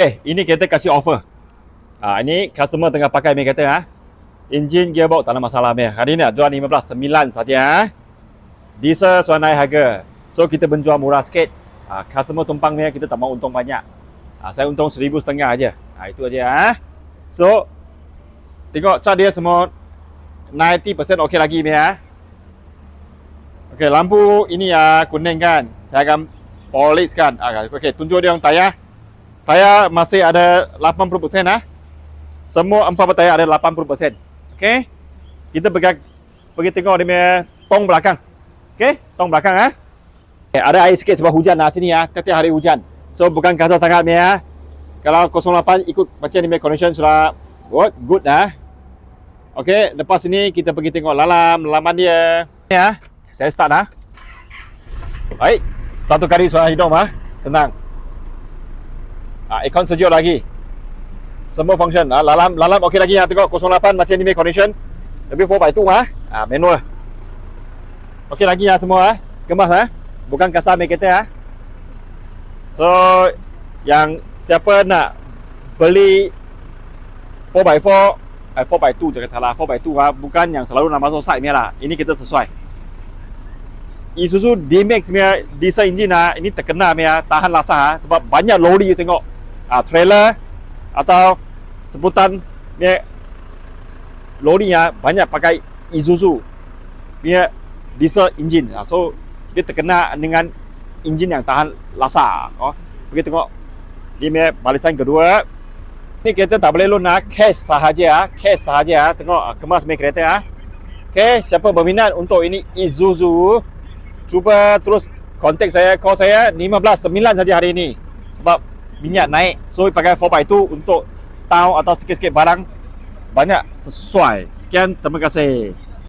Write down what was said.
Ini kita kasih offer. Ini customer tengah pakai punya kereta Enjin gearbox tak ada masalah punya. Hari ni jual 15,900 saja Diesel sudah naik harga. So kita menjual murah sikit. Customer tumpang punya kita tak mau untung banyak. Saya untung 1,500 aja. Itu aja So tengok cat dia semua 90% okey lagi punya. Okey, lampu ini kuning kan. Saya akan polish kan. Okey, tunjuk dia yang tayar. Tayar masih ada 80% Semua 4 tayar ada 80%. Okey. Kita pergi tengok dia punya tong belakang. Okey, tong belakang ada air sikit sebab hujan sini Ketiak hari hujan. So bukan kasar sangat punya. Kalau 08 ikut macam ni punya condition sudah good Okey, lepas ini kita pergi tengok lalaman dia. Saya start Baik, satu kali suara hidung senang. Aircon sejuk lagi. Semua function. Lalam okey lagi tengok 08 macam ni punya condition. Tapi 4x2 manual. Okey lagi semua kemas bukan kasar punya kereta So yang siapa nak beli 4x4 4x2 jangan salah 4x2 bukan yang selalu nak masuk site punya lah. Ini kita sesuai. Isuzu D-Max punya diesel engine ini terkenal punya tahan lasa sebab banyak lori tengok trailer atau sebutan punya lori banyak pakai Isuzu punya diesel engine. So dia terkenal dengan engine yang tahan lasa. Pergi tengok dia punya barisan kedua. Ni kereta tak boleh loan cash sahaja cash sahaja. Tengok kemas punya kereta Okey, siapa berminat untuk ini Isuzu, cuba terus kontak saya, call saya 15,900 saja hari ini. Sebab minyak naik. So pakai 4x2 untuk town atau sikit-sikit barang banyak sesuai. Sekian, terima kasih.